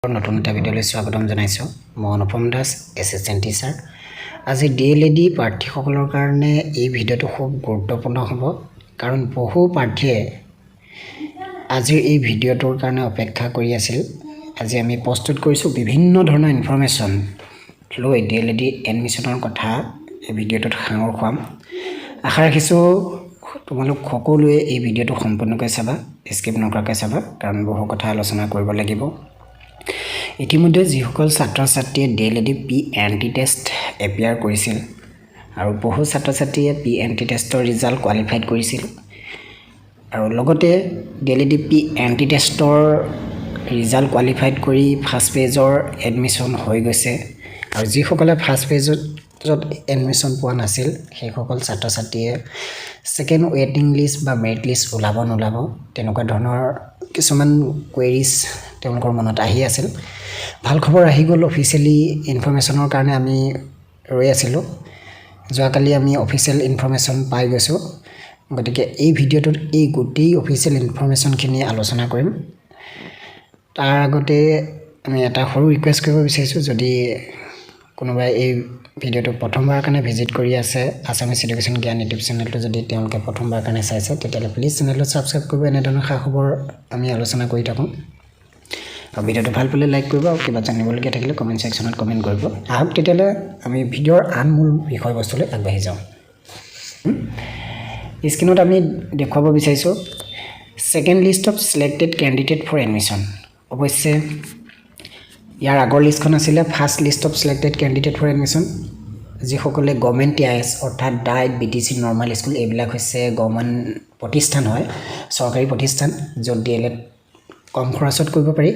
নতুন এটা ভিডিঅ'লৈ স্বাগতম জনাইছোঁ। মই অনুপম দাস, এছিষ্টেণ্ট টিচাৰ। আজি DLED প্ৰাৰ্থীসকলৰ কাৰণে এই ভিডিঅ'টো খুব গুৰুত্বপূৰ্ণ হ'ব, কাৰণ বহু প্ৰাৰ্থীয়ে আজিৰ এই ভিডিঅ'টোৰ কাৰণে অপেক্ষা কৰি আছিল। আজি আমি প্ৰস্তুত কৰিছোঁ বিভিন্ন ধৰণৰ ইনফৰমেশ্যন লৈ DLED এডমিশ্যনৰ কথা এই ভিডিঅ'টোত সাঙুৰ খুৱাম। আশা ৰাখিছোঁ তোমালোক সকলোৱে এই ভিডিঅ'টো সম্পূৰ্ণকৈ চাবা, স্কিপ নকৰাকৈ চাবা, কাৰণ বহু কথা আলোচনা কৰিব লাগিব। ইতিমধ্যে যিসকল ছাত্ৰ ছাত্ৰীয়ে DLED PNT টেষ্ট এপিয়াৰ কৰিছিল আৰু বহু ছাত্ৰ ছাত্ৰীয়ে PNT টেষ্টৰ ৰিজাল্ট কোৱালিফাইড কৰিছিল, আৰু লগতে DLED PNT টেষ্টৰ ৰিজাল্ট কোৱালিফাইড কৰি ফাৰ্ষ্ট পেজৰ এডমিশ্যন হৈ গৈছে, আৰু যিসকলে ফাৰ্ষ্ট পেজত এডমিশ্যন পোৱা নাছিল সেইসকল ছাত্ৰ ছাত্ৰীয়ে ছেকেণ্ড ৱেটিং লিষ্ট বা মেৰিট লিষ্ট ওলাব নোলাব তেনেকুৱা ধৰণৰ কিছুমান কুৱেৰিজ তেওঁলোকৰ মনত আহি আছিল। ভাল খবৰ আহি গ'ল, অফিচিয়েলি ইনফৰমেশ্যনৰ কাৰণে আমি ৰৈ আছিলোঁ। যোৱাকালি আমি অফিচিয়েল ইনফৰমেশ্যন পাই গৈছোঁ, গতিকে এই ভিডিঅ'টোত এই গোটেই অফিচিয়েল ইনফৰমেশ্যনখিনি আলোচনা কৰিম। তাৰ আগতে আমি এটা সৰু ৰিকুৱেষ্ট কৰিব বিচাৰিছোঁ, যদি কোনোবাই এই ভিডিঅ'টো প্ৰথমবাৰৰ কাৰণে ভিজিট কৰি আছে, আছামিজ এডুকেশ্যন জ্ঞান ইউটিউব চেনেলটো যদি তেওঁলোকে প্ৰথমবাৰৰ কাৰণে চাইছে, তেতিয়াহ'লে প্লিজ চেনেলটো ছাবস্ক্ৰাইব কৰিব। এনেধৰণৰ খা খবৰ আমি আলোচনা কৰি থাকোঁ। আৰু ভিডিঅ'টো ভাল পালে লাইক কৰিব, আৰু কিবা জানিবলগীয়া থাকিলে কমেণ্ট ছেকশ্যনত কমেণ্ট কৰিব। আহক তেতিয়াহ'লে আমি ভিডিঅ'ৰ আন মূল বিষয়বস্তুলৈ আগবাঢ়ি যাওঁ। স্ক্ৰীণত আমি দেখুৱাব বিচাৰিছোঁ second list of selected candidate for admission. অৱশ্যে ইয়াৰ আগৰ লিষ্টখন আছিলে first list of selected candidate for admission. যিসকলে গভৰ্ণমেণ্ট TIS অৰ্থাৎ ডাইট, BTC, নৰ্মেল স্কুল এইবিলাক হৈছে গভৰ্ণমেণ্ট প্ৰতিষ্ঠান হয়, চৰকাৰী প্ৰতিষ্ঠান, য'ত DLED কম খৰচত কৰিব পাৰি।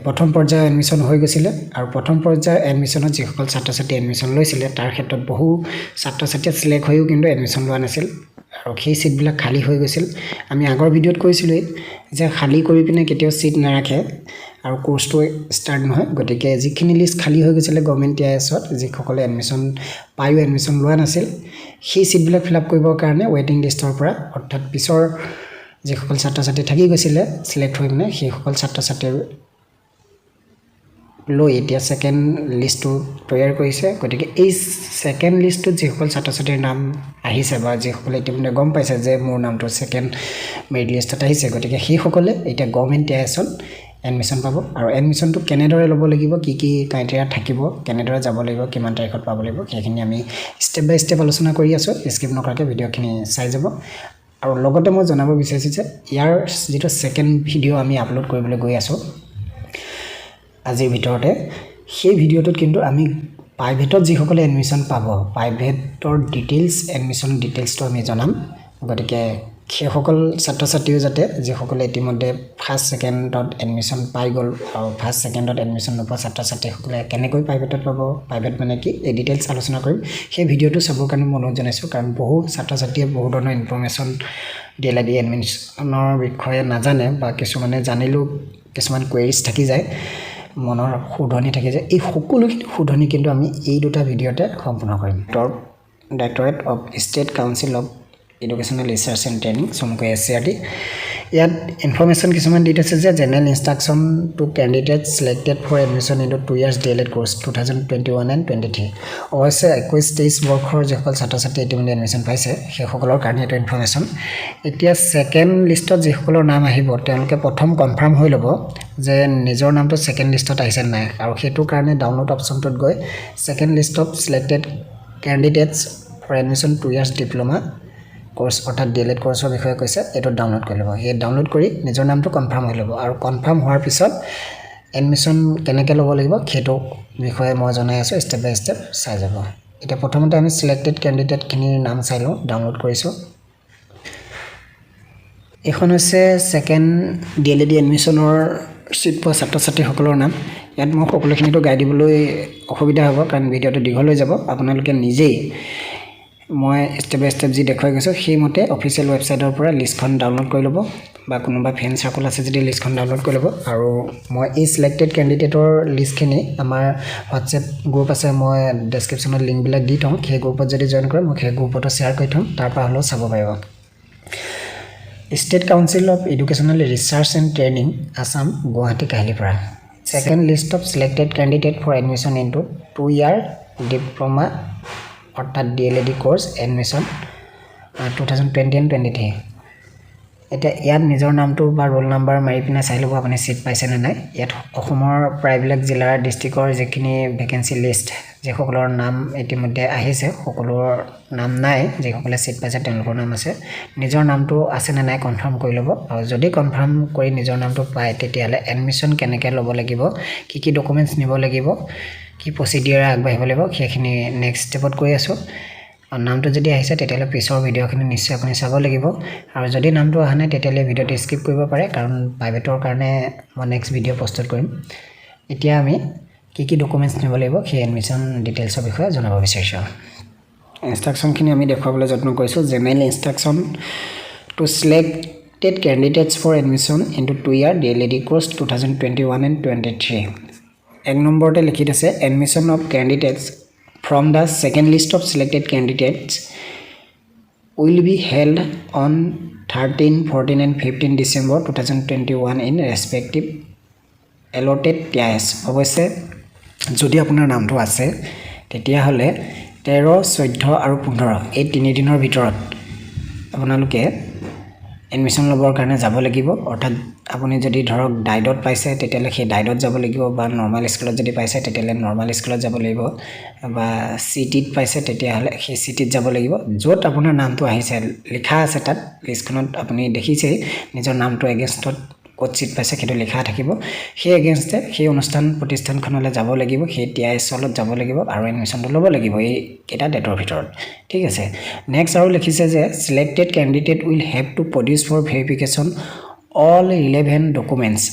প্ৰথম পৰ্যায়ৰ এডমিশ্যন হৈ গৈছিলে, আৰু প্ৰথম পৰ্যায়ৰ এডমিশ্যনত যিসকল ছাত্ৰ ছাত্ৰী এডমিশ্যন লৈছিলে তাৰ ক্ষেত্ৰত বহু ছাত্ৰ ছাত্ৰীয়ে ছিলেক্ট হৈও কিন্তু এডমিশ্যন লোৱা নাছিল, আৰু সেই ছিটবিলাক খালী হৈ গৈছিল। আমি আগৰ ভিডিঅ'ত কৈছিলোঁৱেই যে খালী কৰি পিনে কেতিয়াও ছিট নাৰাখে আৰু কোৰ্চটো ষ্টাৰ্ট নহয়। গতিকে যিখিনি লিষ্ট খালী হৈ গৈছিলে গভৰ্ণমেণ্ট TISত, যিসকলে এডমিশ্যন পায়ো এডমিশ্যন লোৱা নাছিল, সেই ছিটবিলাক ফিল আপ কৰিবৰ কাৰণে ৱেটিং লিষ্টৰ পৰা, অৰ্থাৎ পিছৰ যিসকল ছাত্ৰ ছাত্ৰী থাকি গৈছিলে ছিলেক্ট হৈ পিনে, সেইসকল ছাত্ৰ ছাত্ৰীৰ লৈ এতিয়া ছেকেণ্ড লিষ্টটো তৈয়াৰ কৰিছে। গতিকে এই ছেকেণ্ড লিষ্টটোত যিসকল ছাত্ৰ ছাত্ৰীৰ নাম আহিছে, বা যিসকলে ইতিমধ্যে গম পাইছে যে মোৰ নামটো ছেকেণ্ড মেৰিট লিষ্টত আহিছে, গতিকে সেইসকলে এতিয়া গভৰ্ণমেণ্ট TISত এডমিশ্যন পাব। আৰু এডমিশ্যনটো কেনেদৰে ল'ব লাগিব, কি কি ক্ৰাইটেৰিয়া থাকিব, কেনেদৰে যাব লাগিব, কিমান তাৰিখত পাব লাগিব, সেইখিনি আমি ষ্টেপ বাই ষ্টেপ আলোচনা কৰি আছোঁ। স্কিপ নকৰাকৈ ভিডিঅ'খিনি চাই যাব। আৰু লগতে মই জনাব বিচাৰিছোঁ যে ইয়াৰ যিটো ছেকেণ্ড ভিডিঅ' আমি আপলোড কৰিবলৈ গৈ আছোঁ আজিৰ ভিতৰতে, সেই ভিডিঅ'টোত কিন্তু আমি প্ৰাইভেটত যিসকলে এডমিশ্যন পাব, প্ৰাইভেটৰ ডিটেইলছ, এডমিশ্যন ডিটেইলছটো আমি জনাম। গতিকে সেইসকল ছাত্ৰ ছাত্ৰীও যাতে যিসকলে ইতিমধ্যে ফাৰ্ষ্ট ছেকেণ্ডত এডমিশ্যন পাই গ'ল, আৰু ফাৰ্ষ্ট ছেকেণ্ডত এডমিশ্যন নোপোৱা ছাত্ৰ ছাত্ৰীসকলে কেনেকৈ প্ৰাইভেটত পাব, প্ৰাইভেট মানে কি, এই ডিটেইলছ আলোচনা কৰিম। সেই ভিডিঅ'টো চাবৰ কাৰণে মই অনুৰোধ জনাইছোঁ, কাৰণ বহু ছাত্ৰ ছাত্ৰীয়ে বহু ধৰণৰ ইনফৰমেশ্যন DLED এডমিশ্যনৰ বিষয়ে নাজানে, বা কিছুমানে জানিলেও কিছুমান কুৱেৰিজ থাকি যায়, মনৰ শুধনি থাকে যে, এই সকলোখিনি শুধনি কিন্তু আমি এই দুটা ভিডিঅ'তে সম্পূৰ্ণ কৰিম। Directorate of state council of educational research and training, চমুকৈ SCERT, ইয়াত ইনফৰমেশ্যন কিছুমান দি থৈছে যে general instruction to candidate selected for admission into 2 years DLED course 2021 and 23। অৱশ্যে 21-23 বৰ্ষৰ যিসকল ছাত্ৰ ছাত্ৰী ইতিমধ্যে এডমিশ্যন পাইছে সেইসকলৰ কাৰণে এইটো ইনফৰমেশ্যন। এতিয়া ছেকেণ্ড লিষ্টত যিসকলৰ নাম আহিব, তেওঁলোকে প্ৰথম কনফাৰ্ম হৈ ল'ব যে নিজৰ নামটো ছেকেণ্ড লিষ্টত আহিছে নাই, আৰু সেইটো কাৰণে ডাউনলোড অপশ্যনটোত গৈ second list of selected candidates for admission 2 years diploma course অৰ্থাৎ DLED কোৰ্চৰ বিষয়ে কৈছে, এইটো ডাউনলোড কৰি ল'ব। এই ডাউনলোড কৰি নিজৰ নামটো কনফাৰ্ম হৈ ল'ব, আৰু কনফাৰ্ম হোৱাৰ পিছত এডমিশ্যন কেনেকৈ ল'ব লাগিব সেইটো বিষয়ে মই জনাই আছোঁ, ষ্টেপ বাই ষ্টেপ চাই যাব। এতিয়া প্ৰথমতে আমি ছিলেক্টেড কেণ্ডিডেটখিনিৰ নাম চাই লওঁ, ডাউনলোড কৰিছোঁ। এইখন হৈছে ছেকেণ্ড DLED এডমিশ্যনৰ ছিট পোৱা ছাত্ৰ ছাত্ৰীসকলৰ নাম। ইয়াত মই সকলোখিনিতো গাই দিবলৈ অসুবিধা হ'ব, কাৰণ ভিডিঅ'টো দীঘল হৈ যাব। আপোনালোকে নিজেই মই ষ্টেপ বাই ষ্টেপ যি দেখুৱাই গৈছোঁ সেইমতে অফিচিয়েল ৱেবছাইটৰ পৰা লিষ্টখন ডাউনলোড কৰি ল'ব, বা কোনোবা ফ্ৰেণ্ড চাৰ্কল আছে যদি লিষ্টখন ডাউনলোড কৰি ল'ব। আৰু মই এই ছিলেক্টেড কেণ্ডিডেটৰ লিষ্টখিনি আমাৰ হোৱাটছএপ গ্ৰুপ আছে, মই ডেছক্ৰিপশ্যনত লিংকবিলাক দি থওঁ, সেই গ্ৰুপত যদি জইন কৰে মই সেই গ্ৰুপতো শ্বেয়াৰ কৰি থ'ম, তাৰ পৰা হ'লেও চাব পাৰিব। State council of educational research and training, Assam, Guwahati Kahilipara. second list of selected candidate for admission into 2-year diploma অর্থাৎ DLED course admission 2020 and 23 এটা ইয়াত নিজৰ নামটো বা ৰোল নাম্বাৰ মাৰি পিনে চাই ল'ব আপুনি সিট পাইছে নে নাই ইয়াত অসমৰ প্ৰায়বিলাক জিলাৰ ডিস্ট্ৰিক্টৰ যেখিনি ভেকেন্সি লিষ্ট যেসকলৰ নাম ইতিমধ্যে আহিছে সকলৰ নাম নাই যেসকলে সিট পাইছে তেওঁলোকৰ নাম আছে নিজৰ নামটো আছে নে নাই কনফাৰ্ম কৰি ল'ব আৰু যদি কনফাৰ্ম কৰি নিজৰ নামটো পায় তেতিয়ালে এডমিশন কেনেকৈ ল'ব লাগিব কি ডকুমেন্টছ নিব লাগিব কি প্ৰসিডিউৰ আগবাঢ়িব লাগিব সেইখিনি নেক্সট ষ্টেপত কৈ আছো আৰু নামটো যদি আহিছে তেতিয়ালে পিছৰ ভিডিওখিনি নিশ্চয় আপুনি চাব লাগিব আৰু যদি নামটো অহা নাই তেতিয়ালে ভিডিওটো স্কিপ কৰিব পাৰে কাৰণ প্ৰাইভেটৰ কাৰণে মই নেক্সট ভিডিও প্ৰস্তুত কৰিম এতিয়া আমি কি ডকুমেন্টছ নিব লাগিব সেই এডমিশন ডিটেইলছৰ বিষয়ে জনাব বিচাৰিছো ইনষ্ট্ৰাকচনখিনি আমি দেখুৱাবলৈ যত্ন কৰিছো general instruction to selected candidates for admission into 2-year DLED course 2021 and 23 এক নম্বৰতে লিখি আছে admission of candidates from the second list of selected candidates will be held on 13, 14 and 15 December 2021 in respective allotted tiers. অৱশ্যে যদি আপোনাৰ নামটো আছে তেতিয়া হলে 13, 14 আৰু 15 এই 3 দিনৰ ভিতৰত আপোনালোকে এডমিশন লবৰ কাৰণে যাব লাগিব অৰ্থাৎ আপুনি যদি ধৰক ডাইডত পাইছে তেতিয়ালে সেই ডাইডত যাব লাগিব বা নৰমাল স্কুলত যদি পাইছে তেতিয়ালে নৰমাল স্কুলত যাব লাগিব বা সিটিত পাইছে তেতিয়ালে সেই সিটিত যাব লাগিব যত আপোনাৰ নামটো আহিছে লিখা আছে তাত লিষ্টখনত আপুনি দেখিছে নিজৰ নামটো এগেইনষ্টত কোড সিট পাইছে সেইটো লিখা থাকিব সেই এগেইনষ্টে সেই অনুষ্ঠান প্ৰতিষ্ঠানখনলৈ যাব লাগিব সেই টিআইএছত যাব লাগিব আৰু এডমিশনটো ল'ব লাগিব এই কেটা ডেটৰ ভিতৰত ঠিক আছে নেক্সট আৰু লিখিছে যে selected candidate will have to produce for verification all relevant documents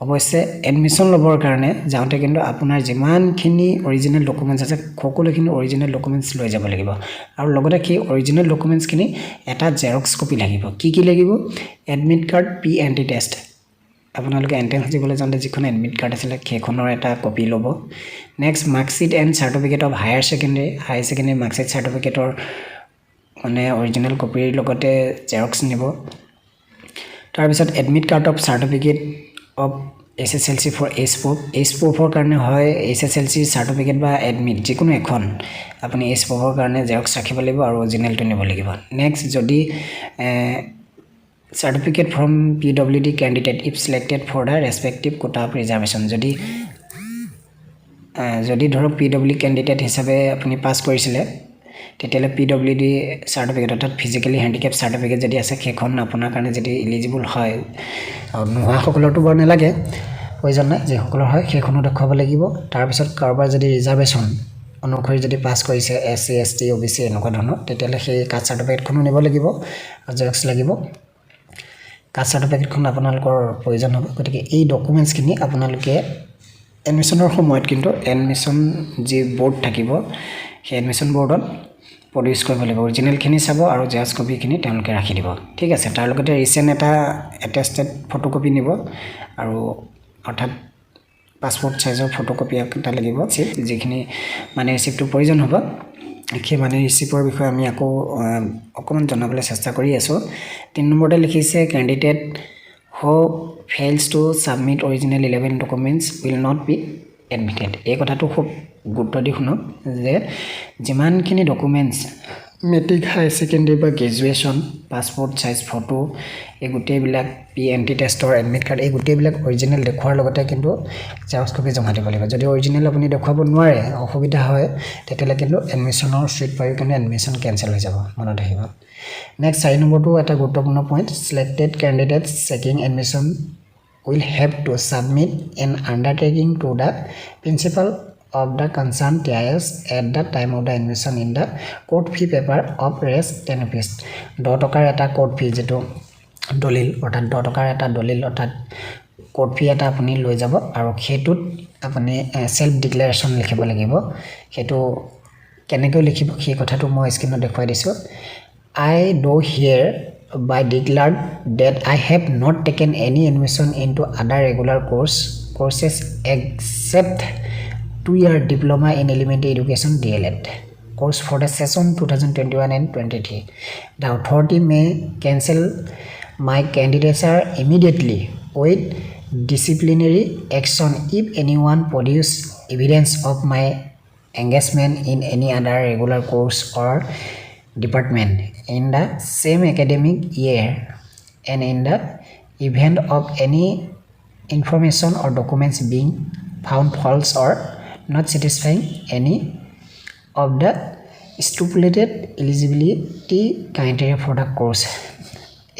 অৱশ্যে এডমিশন লবৰ কাৰণে যাওঁতে কিন্তু আপোনাৰ যিমানখিনি অৰিজিনাল ডকুমেন্টছ আছে সকলোখিনি অৰিজিনাল ডকুমেন্টছ লৈ যাব লাগিব আৰু লগতে কি অৰিজিনাল ডকুমেন্টছখিনি এটা জেৰক্স কপি লাগিব কি লাগিব এডমিট কাৰ্ড PNT টেষ্ট আপোনালোকে এন্ট্ৰেন্স দিবলৈ যাওঁতে যিখন এডমিট কাৰ্ড আছিল সেইখনৰ এটা কপি ল'ব next marksheet and certificate of higher secondary marksheet সাৰ্টিফিকেটৰ মানে অৰিজিনাল কপিৰ লগতে জেৰক্স নিব তাৰ পিছত admit card of certificate of SSLC for H4 কাৰণে হয় SSLC সাৰ্টিফিকেট বা এডমিট যিকোনো এখন আপুনি H4 কাৰণে জেৰক্স ৰাখিব লাগিব আৰু অৰিজিনালটো নিব লাগিব নেক্সট যদি certificate from PWD candidate if selected for the respective quota of reservation যদি ধৰক PWD candidate হিচাপে আপুনি পাস কৰিছিলে তেতিয়ালে PWD সাৰ্টিফিকেট অৰ্থাৎ ফিজিক্যালি হ্যান্ডিক্যাপ সাৰ্টিফিকেট যদি আছে সেইখন আপোনাৰ কাৰণে যদি এলিজিবল হয় আৰু নোহোৱা সকলৰটো বৰ নালাগে প্ৰয়োজন নাই যে সকলৰ হয় সেইখনো দেখাব লাগিব তাৰ পিছত কাৰোবাৰ যদি ৰিজাৰ্ভেশন অনুসৰি যদি পাস কৰিছে SC ST OBC এনেকুৱা ধৰণৰ তেতিয়ালে সেই কাষ্ট সাৰ্টিফিকেটখনো নিব লাগিব আৰু জেৰক্স লাগিব কাষ্ট সাৰ্টিফিকেটখন আপোনালোকৰ প্ৰয়োজন হ'ব গতিকে এই ডকুমেন্টছখিনি আপোনালোকে এডমিশনৰ সময়ত কিন্তু এডমিশন যি বোৰ্ড থাকিব সেই এডমিশন বোৰ্ডত প্ৰডিউস কৰিব লাগিব অৰিজিনালখিনি চাব আৰু জেৰক্স কপিখিনি তেওঁলোকে ৰাখি দিব ঠিক আছে তাৰ লগতে ৰিসেন্ট এটা এটেস্টেড ফটোকপি নিব আৰু অৰ্থাৎ পাসপোৰ্ট সাইজৰ ফটোকপি এটা লাগিব যিখিনি মানে ৰিসিপ্টৰ প্ৰয়োজন হ'ব কি মানে ৰিসিপ্টৰ বিষয়ে আমি আকৌ অকমান জনাবলৈ চেষ্টা কৰি আছো 3 নম্বৰতে লিখিছে candidate who fails to submit original 11 documents will not be admitted এই কথাটো খুব গুৰুত্ব দি শুনক যে যিমানখিনি ডকুমেন্টছ মেট্ৰিক হাই সেকেন্ডাৰী বা গ্ৰেজুৱেচন পাসপোৰ্ট সাইজ ফটো এই গোটেইবিলাক PNT টেষ্টৰ এডমিট কাৰ্ড এই গোটেইবিলাক অৰিজিনাল দেখুৱাৰ লগতে কিন্তু জেৰক্স কপি জমা দিব লাগিব যদি অৰিজিনাল আপুনি দেখুৱাব নোৱাৰে অসুবিধা হয় তেতিয়ালে কিন্তু এডমিশনৰ সিট পাই কিন্তু এডমিশন কেনসেল হৈ যাব মনত ৰাখিব নেক্সট 4 নম্বৰটো এটা গুৰুত্বপূৰ্ণ point selected candidates seeking admission will have to submit an undertaking to the principal of the concerned TIS at the time of the admission in the court fee paper of res 10 rupees 10 টকাৰ এটা court fee যেটো দলিল অৰ্থাৎ 10 টকাৰ এটা দলিল অৰ্থাৎ court fee এটা আপুনি লৈ যাব আৰু হেতুত আপুনি সেলফ ডিক্লাৰেশন লিখিব লাগিব হেতু কেনেকৈ লিখিব সেই কথাটো মই স্ক্ৰিনত দেখুৱাই দিছো I do hereby declare that I have not taken any admission into other regular courses except 2-year diploma in elementary education DLED course for the session 2021 and 23 the authority may cancel my candidature immediately with disciplinary action if anyone produce evidence of my engagement in any other regular course or department in the same academic year and in the event of any information or documents being found false or not satisfying any of the stipulated eligibility criteria for the course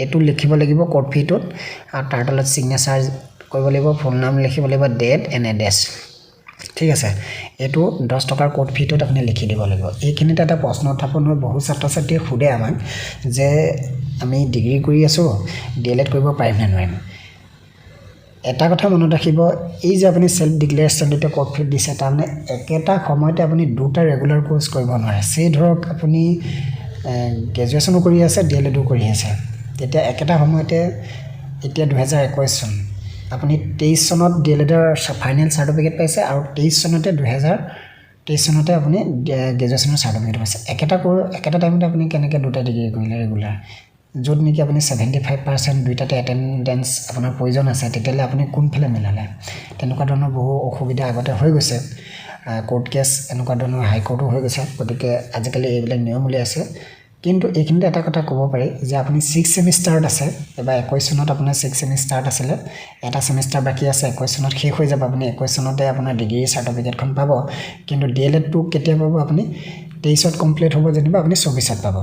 এটো লিখিব লাগিব code ফিটোত আৰু তাৰ তলত signature কৰিব লাগিব ফুল নাম লিখিব লাগিব ডেট এণ্ড এড্ৰেছ ঠিক আছে এটো 10 টকাৰ কোড ফিটোত আপুনি লিখি দিব লাগিব এইখিনিতে এটা প্ৰশ্ন উত্থাপন হয় বহু ছাত্ৰ-ছাত্ৰীয়ে সুধে আমাক যে আমি ডিগ্ৰী কৰি আছো ডিএলএড কৰিব পাৰিম নে নোৱাৰিম এটা কথা মনত ৰাখিব এই যে আপুনি সেলফ ডিক্লেৰেশ্যন দিতে কোড ফিট দিছে তাৰমানে একেটা সময়তে আপুনি দুটা ৰেগুলাৰ কোৰ্স কৰিব নোৱাৰে সেই ধৰক আপুনি গ্ৰেজুৱেচনো কৰি আছে ডিএলএডও কৰি আছে তেতিয়া একেটা সময়তে এতিয়া 2021 চন আপুনি 23 চনত ডিএলএডৰ ফাইনেল সাৰ্টিফিকেট পাইছে আৰু 23 চনতে 2023 চনতে আপুনি গ্ৰেজুৱেচনৰ সাৰ্টিফিকেট পাইছে একেটা টাইমতে আপুনি কেনেকৈ দুটা ডিগ্ৰী কৰিলে ৰেগুলাৰ য'ত নেকি আপুনি 75% দুইটাতে এটেন্ডেন্স আপোনাৰ প্ৰয়োজন আছে তেতিয়ালে আপুনি কোনফালে মিলালে তেনেকুৱা ধৰণৰ বহু অসুবিধা আগতে হৈ গৈছে কোৰ্ট কেছ এনেকুৱা ধৰণৰ হাই কোৰ্টো হৈ গৈছে গতিকে আজিকালি এইবিলাক নিয়ম উলিয়াই আছে কিন্তু এইখিনিতে এটা কথা ক'ব পাৰি যে আপুনি 6 সেমিষ্টাৰত আছে এবা 21 চনত আপোনাৰ 6 সেমিষ্টাৰত আছিল এটা সেমিষ্টাৰ বাকি আছে 21 চনত শেষ হৈ যাব আপুনি 21 চনতে আপোনাৰ ডিগ্ৰী সাৰ্টিফিকেটখন পাব কিন্তু ডিএলএড টো কেতিয়া পাব আপুনি 23 ত কমপ্লিট হ'ব যেনিবা আপুনি 24 ত পাব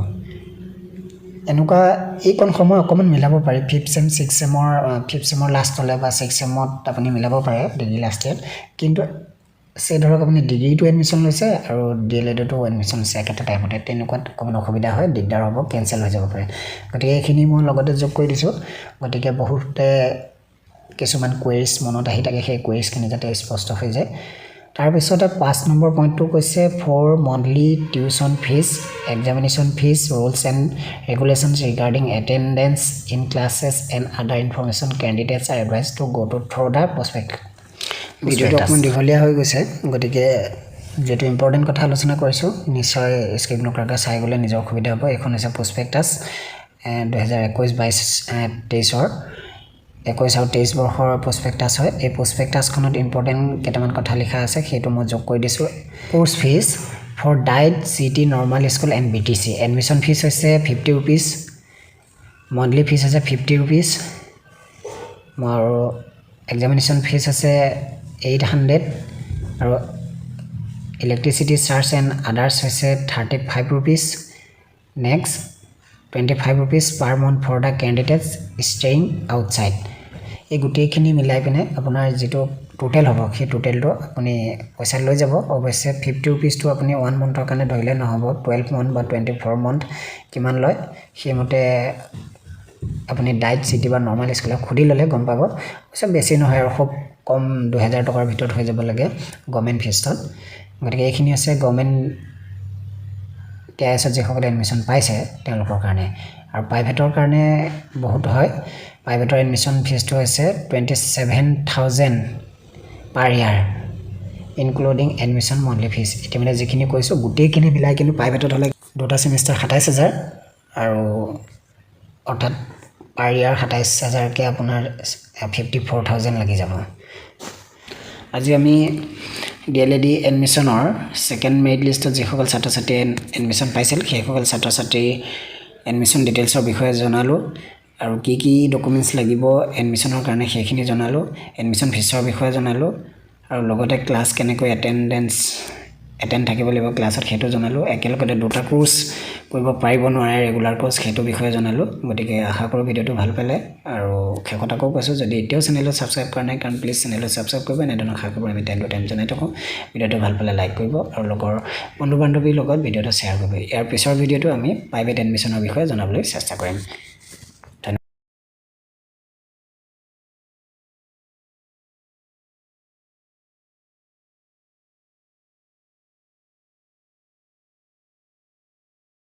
এনেকুৱা এইকন সময় অকমান মিলাব পাৰি 5th সেম 6th সেমৰ লাষ্টলে বা 6th সেমত আপুনি মিলাব পাৰে ডিগ্ৰী লাষ্ট ইয়াৰ কিন্তু সে ধৰক আপুনি ডিগ্ৰীটো এডমিশন লৈছে আৰু ডিএলএডটো এডমিশন লৈছে একেটা টাইমতে তেনেকুৱা কোনো অসুবিধা হয় দিগদাৰ হ'ব কেনসেল হৈ যাব পাৰে গতিকে এইখিনি মই লগতে যোগ কৰি দিছো গতিকে বহুতে কিছুমান কোৱেৰিজ মনত আহি থাকে সেই কোৱেৰিজখিনি যাতে স্পষ্ট হৈ যায় তাৰ পিছতে 5 নম্বৰ পইণ্টটো কৈছে for monthly tuition fees examination fees rules and regulations regarding attendance in classes and other information candidates are advise to go through the দ্য প্ৰস্পেক্টাছ ভিডিওটো অকমান দীঘলীয়া হৈ গৈছে গতিকে যেটো ইম্পৰ্টেন্ট কথা আলোচনা কৰিছো নিশ্চয় স্ক্ৰিপ্ট নকৰাকৈ চাই গলে নিজৰ সুবিধা হ'ব এখন আছে প্ৰস্পেক্টাছ 2021-22 23 21 আৰু 23 বৰ্ষৰ প্ৰস্পেক্টাছ হয় এই প্ৰস্পেক্টাছখনত ইম্পৰ্টেন্ট কেইটামান কথা লিখা আছে সেইটো মই যোগ কৰি দিছো course fees for DIET city normal school and BTC admission fees হৈছে 50 रुपीस মন্থলি ফিজ হৈছে 50 रुपीस আৰু এক্সামিনেশন ফিজ আছে 800 আৰু ইলেক্ট্ৰিসিটি চাৰ্জ এণ্ড আদাৰ্স হৈছে 35 rupees next 25 rupees per month for the candidates staying outside এই গুটেইখিনি মিলাই পিনে আপোনাৰ যেটো টোটাল হ'ব সেই টোটালটো আপুনি পইচা লৈ যাব অৱশ্যে 50 रुपीस টো আপুনি 1 monthৰ কাৰণে ধৰিলে নহব 12 month বা 24 month কিমান লয় সেইমতে আপুনি ডাইট সিটি বা নরমাল স্কুল খুদি ললে গম পাব সব বেছি নহয় আৰু খুব কম 2000 টকাৰ ভিতৰত হৈ যাব লাগে গভৰ্নমেন্ট ফিজত গতিকে এইখিনি আছে গভৰ্নমেন্ট কেএছ যিসকলে এডমিশন পাইছে তেওঁলোকৰ কাৰণে আৰু প্ৰাইভেটৰ কাৰণে বহুত হয় প্ৰাইভেটৰ এডমিশন ফিজটো হৈছে 27000 per year including admission monthly fees ইতিমধ্যে যিখিনি কৈছো গুটেইখিনি মিলাই কিন্তু প্ৰাইভেটত হলে দুটা সেমিষ্টাৰ 27000 আৰু অৰ্থাৎ per year 27000 কে আপোনাৰ 54000 লাগি যাব আজি আমি ডিএলএডি এডমিশনৰ সেকেন্ড মেৰিট লিষ্টত যিসকল ছাত্ৰ-ছাত্ৰী এডমিশন পাইছিল সেইসকল ছাত্ৰ-ছাত্ৰী এডমিশন ডিটেইলছৰ বিষয়ে জনালো আৰু কি ডকুমেন্টছ লাগিব এডমিশনৰ কাৰণে সেইখিনি জনালো এডমিশন ফিছৰ বিষয়ে জনালো আৰু লগতে ক্লাছ কেনেকৈ এটেন্ড থাকিব লাগিব ক্লাছত হেতু জনালো একেলগতে দুটা কোৰ্স কৰিব পাৰিব নোৱাৰে ৰেগুলাৰ কোৰ্স হেতু বিষয়ে জনালো গতিকে আশা কৰো ভিডিওটো ভাল পালে আৰু খেকটাকো কৈছো যদি এতিয়াও চেনেলটো সাবস্ক্ৰাইব কৰা নাই কাৰণ প্লিজ চেনেলটো সাবস্ক্ৰাইব কৰিব এনেধৰণৰ আশা কৰো আমি টাইম টু টাইম জনাই থাকো ভিডিওটো ভাল পালে লাইক কৰিব আৰু লগৰ বন্ধু-বান্ধৱীৰ লগত ভিডিওটো শ্বেয়াৰ কৰিব ইয়াৰ পিছৰ ভিডিওটো আমি প্ৰাইভেট এডমিশনৰ বিষয়ে জনাবলৈ চেষ্টা কৰিম